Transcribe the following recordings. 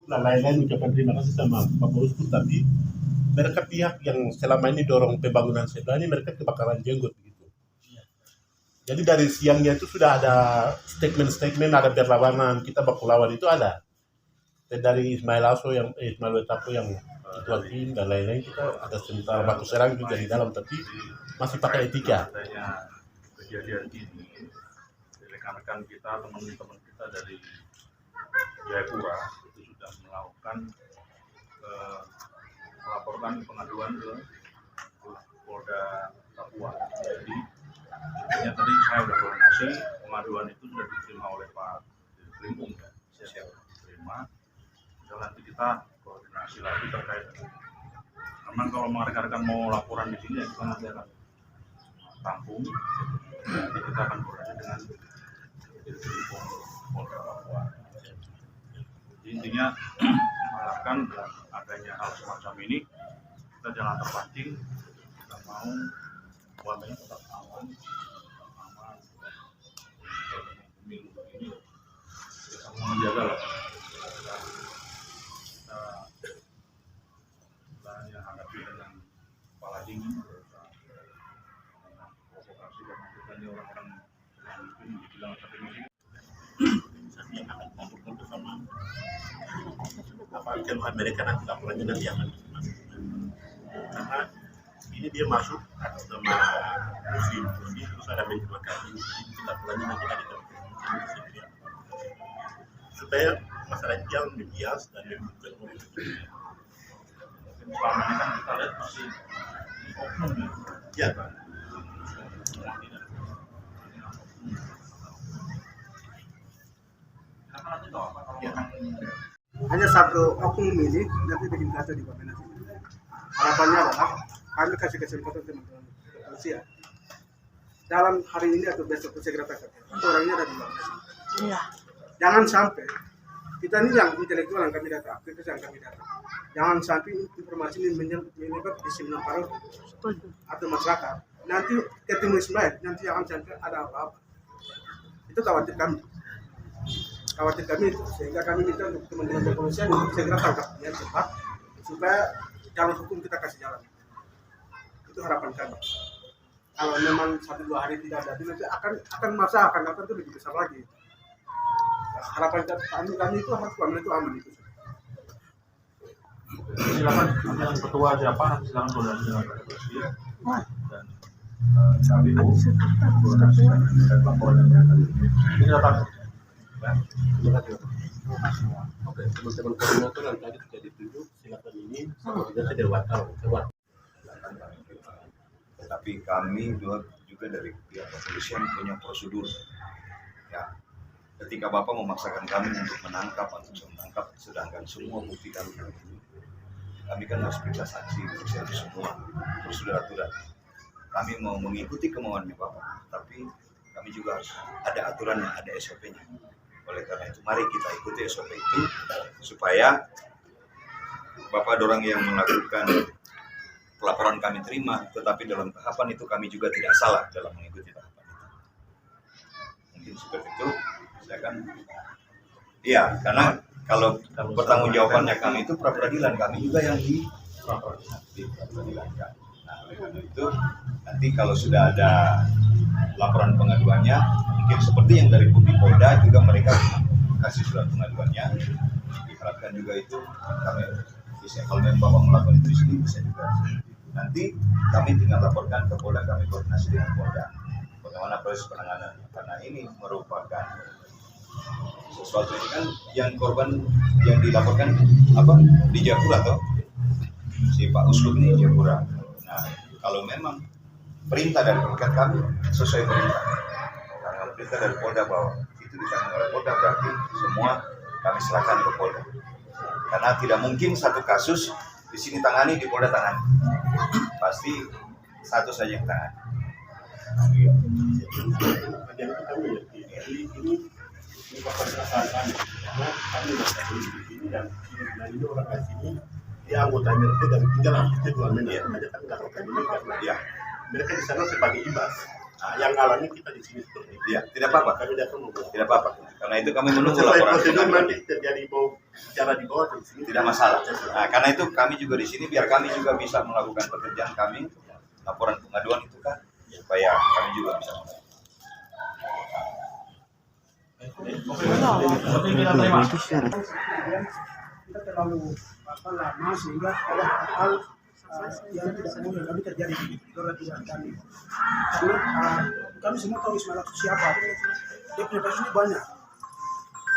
lain-lain ucapan terima kasih sama Pak Bosku, tapi mereka pihak yang selama ini dorong pembangunan sebelah ini mereka kebakaran jenggot gitu. Jadi dari siangnya itu sudah ada statement-statement, ada berlawanan, kita baku lawan itu ada. Dan dari Ismail Wetapo yang ketua tim dan lain-lain, kita ada sementara baku serang juga di dalam, tapi masih pakai etika. Kejadian ini, rekan-rekan kita, teman-teman kita dari Jayapura itu sudah melakukan melaporkan pengaduan ke Polda Papua. Jadi sebenarnya tadi saya sudah koordinasi, pengaduan itu sudah diterima oleh Pak Dirkrim ya, siap diterima. Dan nanti kita koordinasi lagi terkait. Memang kalau rekan-rekan mau laporan di sini ya kita nanti akan tampung. Nanti kita akan koordinasi dengan Dirkrim Polda Papua. Intinya mengharapkan dengan adanya hal semacam ini kita jangan terpancing, kita mau warnanya tetap aman, pemilu ini kita sama menjaga lah. Kita hanya hadapi dengan kepala dingin, provokasi dan kita ini orang-orang yang mungkin dibilang akademisi. Kalau mereka nanti laporannya nanti akan karena ini dia masuk atas nama muslim terus ada menjadikan ini laporannya nanti ada di supaya masyarakat jangan membias dan membuka Selama ini kan kita lihat masih oknum ya. Hanya satu oknum ini nanti bikin kacau di Bappenas ini. Harapannya adalah kami kasih kesempatan teman-teman kepolisian dalam hari ini atau besok segera tangkap. Orangnya ada di Bappenas. Iya. Jangan sampai kita ini yang intelektual yang kami data, aktivis yang kami data. Jangan sampai informasi ini menyebar di seminar paru atau masyarakat. Nanti ketemu Ismail, nanti jangan sampai ada apa-apa. Itu khawatir kami. Khawatir kami itu, sehingga kami minta untuk teman-teman kepolisian untuk segera tangkap yang cepat supaya jalur hukum kita kasih jalan. Itu harapan kami. Kalau memang 1-2 hari tidak ada, nanti akan masa akan datang itu lebih besar lagi. Harapan kami itu harus aman itu aman itu. Silakan dengan ketua siapa nanti silakan koordinasi dengan presiden dan kami koordinasi dan laporan yang akan ini datang. Oke, teman-teman koordinator yang tadi sudah ditunjuk, silakan ini tidak terdewakan. Tetapi kami juga dari pihak kepolisian punya prosedur. Ya, ketika Bapak memaksakan kami untuk menangkap, sedangkan semua bukti kami kan harus periksa saksi, periksa semua prosedur-aturan. Kami mau mengikuti kemauannya Bapak, tapi kami juga harus ada aturannya, ada SOP-nya. Oleh karena itu, mari kita ikuti SOP itu supaya Bapak dorang yang melakukan pelaporan kami terima, tetapi dalam tahapan itu kami juga tidak salah dalam mengikuti tahapan itu. Mungkin seperti itu. Saya kan, iya, karena kalau pertanggungjawabannya kami itu pra-peradilan, kami juga yang di pra-peradilan kan. Nah, oleh karena itu nanti kalau sudah ada laporan pengaduannya, mungkin seperti yang dari Polda juga mereka kasih surat pengaduannya. Diharapkan juga itu kami bisa, kalau memang Bapak melakukan itu di sini bisa juga. Nanti kami tinggal laporkan ke Polda, kami koordinasi dengan Polda bagaimana proses penanganannya, karena ini merupakan sesuatu ini kan yang korban yang dilaporkan di Jayapura toh, si Pak Uslub ini Jayapura. Nah, kalau memang perintah dari pemikat kami sesuai perintah, karena perintah dari Polda bahwa itu ditangani oleh Polda, berarti semua kami serahkan ke Polda. Karena tidak mungkin satu kasus di sini tangani, di Polda tangani, pasti satu saja yang tangani. Ini perasaan kami, karena kami masih di sini dan ini orang di sini, dia anggota MRT dan tinggal di Jualan ya, mereka kan nggak tahu kami karena ya mereka di sana sebagai ibas. Yang alami kita di sini seperti itu. Ya, tidak apa-apa. Kami datang tidak apa-apa. Karena itu kami menunggu Sesuai laporan prosedur pengadilan. nanti terjadi cara di bawah terus ini Tidak masalah. Nah, karena itu kami juga di sini biar kami juga bisa melakukan pekerjaan kami, laporan pengaduan itu kan, supaya kami juga bisa. Kita terlalu lama sehingga ada hal yang tidak mau yang kami terjadi di luar kami. Karena kami semua tahu Ismail itu siapa. Dia punya kasus ini banyak.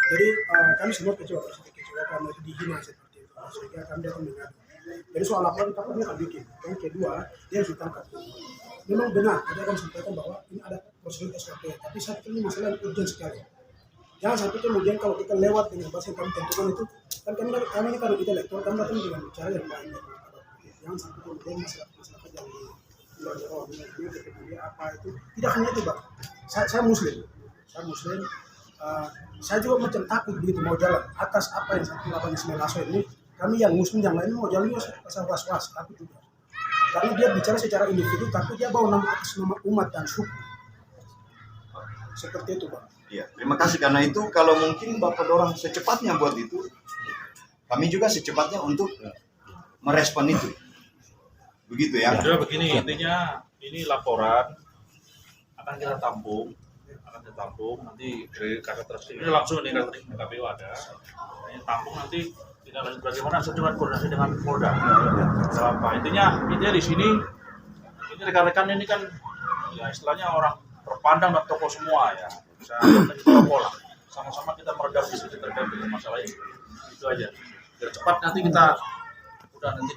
Jadi kami semua kecewa karena itu dihina seperti itu. Sehingga kami datang mengadu. Jadi soal laporan kita pernah bikin. Yang kedua, dia harus ditangkap. Memang benar, tadi akan sampaikan bahwa ini ada prosedur SOP. Tapi saat ini masalah yang urgent sekali. Jangan sampai kemudian kalau kita lewat dengan bahasa yang kami tentukan itu, kan kami ini kalau kita lektor, kami datang dengan cara yang baik. Jangan sampai kemudian masyarakat yang luar Jawa, kemudian apa itu, tidak hanya itu Bang. Saya Muslim, saya juga macam takut begitu mau jalan atas apa yang saya lakukan Ismail Aso ini. Kami yang Muslim yang lain mau jalan juga rasa was-was, takut juga. Karena dia bicara secara individu, tapi dia bawa atas nama umat dan suku. Seperti itu Bang. Ya, terima kasih karena itu kalau mungkin Bapak dorong secepatnya buat itu, kami juga secepatnya untuk merespon itu. Begitu ya. Sudah begini, intinya ini laporan akan kita tampung, nanti dari kakak terus ini langsung nih kakak KPU ada, ini tampung nanti tidak lanjut bagaimana sesuai koordinasi dengan Polda. Apa intinya di sini ini rekan-rekan ini kan ya istilahnya orang terpandang dan tokoh semua ya. Bisa tokoh lah. Sama-sama kita meredam diskusi terkait dengan masalah ini. Itu aja. Biar cepat nanti kita udah nanti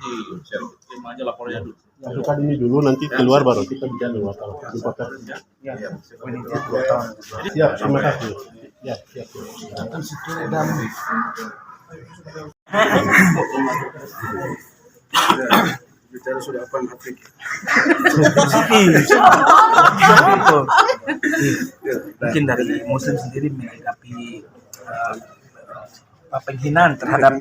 terima aja laporannya dulu. masukkan ini dulu nanti keluar baru kita bicara dulu kalau siap terima kasih ya siap Bicara sudah apa Patrick? Mungkin dari Muslim sendiri menanggapi penghinaan terhadap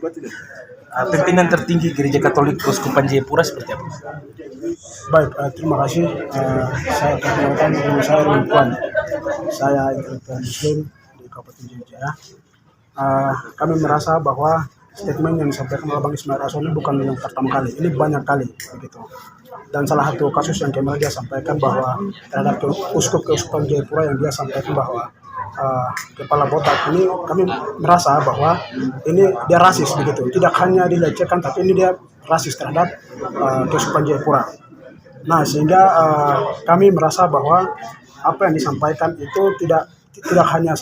pimpinan tertinggi Gereja Katolik Keuskupan Jayapura seperti apa? Baik, terima kasih. Saya perkenalkan nama saya Ridwan. Saya intelektual Muslim di Kabupaten Jayapura. Kami merasa bahwa statement yang disampaikan oleh Bang Ismail Aso ini bukan yang pertama kali, ini banyak kali begitu. Dan salah satu kasus yang kemarin dia sampaikan bahwa terhadap uskup Keuskupan Jayapura yang dia sampaikan bahwa kepala botak ini kami merasa bahwa ini dia rasis begitu, tidak hanya dilecehkan tapi ini dia rasis terhadap Keuskupan Jayapura. Nah sehingga kami merasa bahwa apa yang disampaikan itu tidak hanya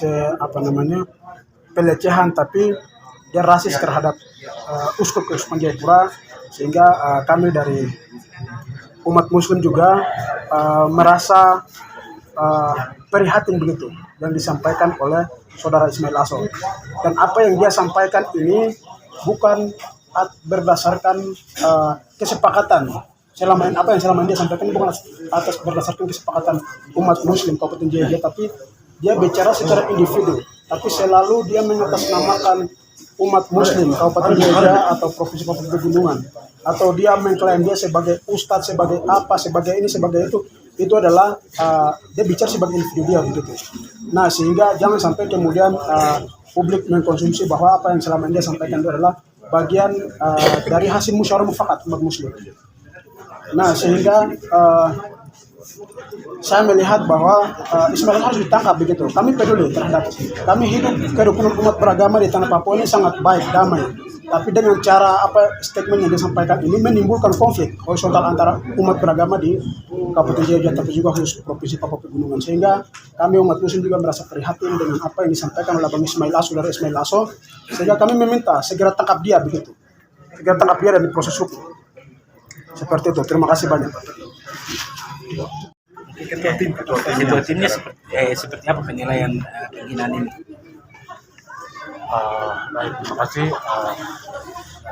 pelecehan tapi dia rasis terhadap uskup Keuskupan Jayapura, sehingga kami dari umat Muslim juga merasa prihatin begitu yang disampaikan oleh saudara Ismail Aso. Dan apa yang dia sampaikan ini bukan berdasarkan kesepakatan apa yang selama ini dia sampaikan bukan atas berdasarkan kesepakatan umat Muslim Kabupaten Jayapura, tapi dia bicara secara individu, tapi selalu dia mengatasnamakan umat Muslim Kabupaten Jayapura atau Provinsi Papua Pegunungan, atau dia mengklaim dia sebagai ustadz, sebagai apa, sebagai ini, sebagai itu adalah dia bicara sebagai individu dia begitu. Nah sehingga jangan sampai kemudian publik mengkonsumsi bahwa apa yang selama ini dia sampaikan itu adalah bagian dari hasil musyawarah mufakat umat Muslim. Nah sehingga saya melihat bahwa Ismail harus ditangkap begitu. Kami peduli terhadap, kami hidup kerukunan umat beragama di tanah Papua ini sangat baik, damai. Tapi dengan cara statement yang disampaikan ini menimbulkan konflik horizontal antara umat beragama di Kabupaten Jayapura tapi juga khusus Provinsi Papua Pegunungan. Sehingga kami umat Muslim juga merasa prihatin dengan apa yang disampaikan oleh Bang Ismail Aso dari Ismail Aso. Sehingga kami meminta segera tangkap dia begitu. Segera tangkap dia dari proses hukum. Seperti itu. Terima kasih banyak. Ketua timnya seperti apa penilaian penghinaan ini? Baik, terima kasih.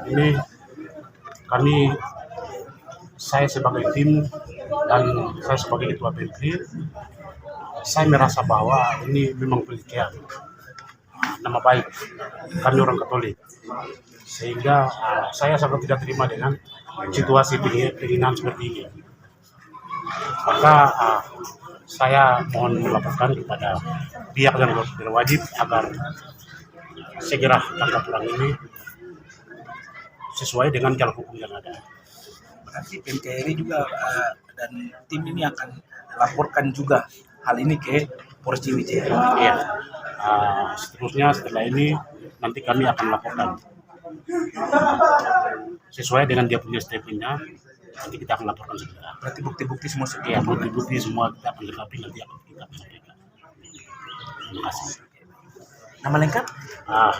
Ini saya sebagai tim dan saya sebagai ketua BPI, saya merasa bahwa ini memang pelecehan nama baik kami orang Katolik, sehingga saya sangat tidak terima dengan situasi penghinaan seperti ini. Maka saya mohon melaporkan kepada pihak yang berwajib agar segera tangkap orang ini sesuai dengan jalur hukum yang ada. Berarti PMKRI juga dan tim ini akan laporkan juga hal ini ke Polres Ciwijaya. Iya. Seterusnya setelah ini nanti kami akan laporkan sesuai dengan dia punya statementnya. Nanti kita akan laporkan segera. Berarti bukti-bukti semua Ya, bukti-bukti semua kita akan lengkapi, nanti akan kita sampaikan. Terima kasih. Nama lengkap?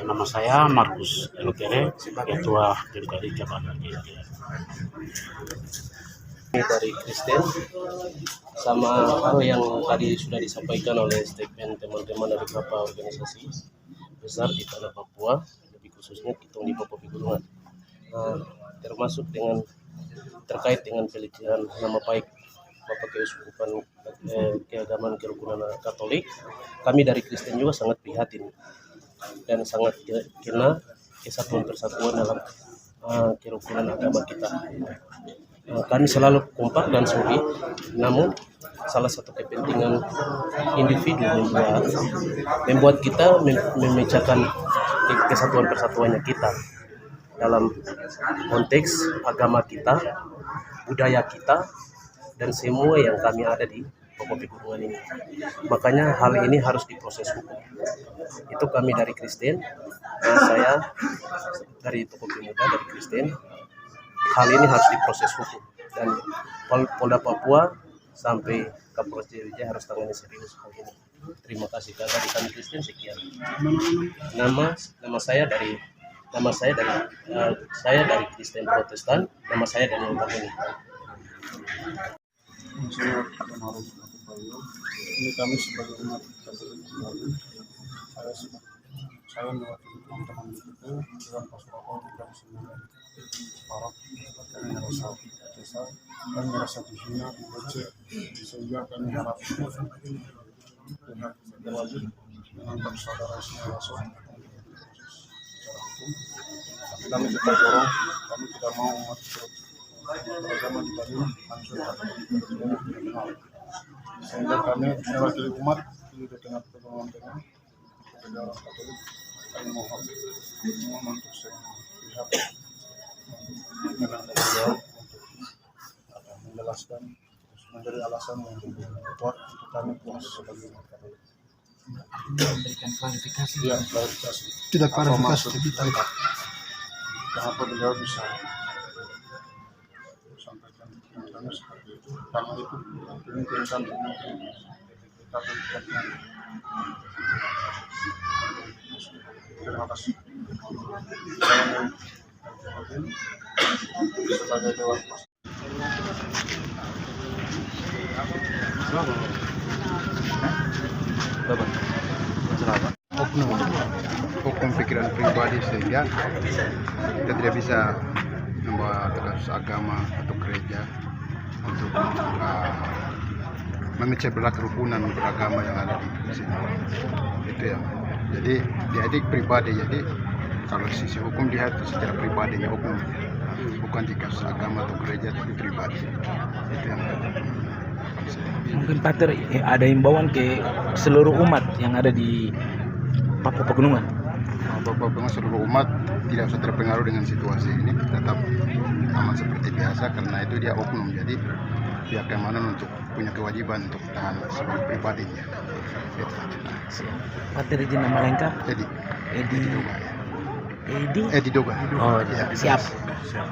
Nama saya Markus Elotere, Ketua DPRD Jakarta. Dari Kristen, sama hal yang tadi sudah disampaikan oleh statement teman-teman dari beberapa organisasi besar di tanah Papua, lebih khususnya Kitong di Papua Pegunungan, termasuk dengan terkait dengan pelecehan nama baik Bapak Keuskupan Keagamaan Kerukunan Katolik. Kami dari Kristen juga sangat prihatin dan sangat kena kesatuan persatuan dalam kerukunan agama kita. Kami selalu kompak dan solid, namun salah satu kepentingan individu membuat kita memecahkan kesatuan persatuannya kita dalam konteks agama kita, budaya kita, dan semua yang kami ada di Papua Pegunungan ini. Makanya hal ini harus diproses hukum. Itu kami dari Kristen, saya dari Tokoh Pemuda dari Kristen. Hal ini harus diproses hukum dan Polda Papua sampai Kapolres Ciwijaya harus tangani serius hal ini. Terima kasih kakak di kami Kristen, sekian. Nama saya dari Kristen Protestan. Nama saya Daniel Tangani. Ini kami sebagai umat Katolik Kembali, saya mewakili teman-teman itu dalam pasukan dan semua para kami merasa kesal dan merasa dihina, dibecek, sehingga kami harap pihak berwajib menangkap saudara semua secara hukum. Tapi kami tetap dorong, kami tidak mau umat beragama di Bali hancur sehingga kami mewakili umat di tengah Pegunungan Tengah kepada orang Katolik. Kami mohon untuk semua pihak menangkap beliau untuk menjelaskan, terus memberi alasan yang kuat untuk kami puas sebagai umat Katolik. Memberikan klarifikasi. Ya, klarifikasi. Tidak Apa klarifikasi, maksud tapi tangkap. kenapa beliau bisa sampaikan kami seperti itu, karena itu memungkinkan kita berikan. Terima kasih. Sebagai Dewan Hukum pikiran pribadi sehingga kita tidak bisa membawa kasus agama atau gereja untuk memecah belah kerukunan beragama yang ada di sini. Itu ya. Jadi dia pribadi. Jadi kalau sisi hukum dia itu secara pribadinya hukum, bukan di kasus agama atau gereja, tapi pribadi. Itu yang Mungkin Pater ada himbauan ke seluruh umat yang ada di Papua Pegunungan. Bapak seluruh umat tidak usah terpengaruh dengan situasi ini, tetap aman seperti biasa karena itu dia oknum. Jadi pihak keamanan untuk punya kewajiban untuk tahan sebagai pribadinya. Pater izin nama lengkap? Edi Doga. Oh, Ya. siap. Siap.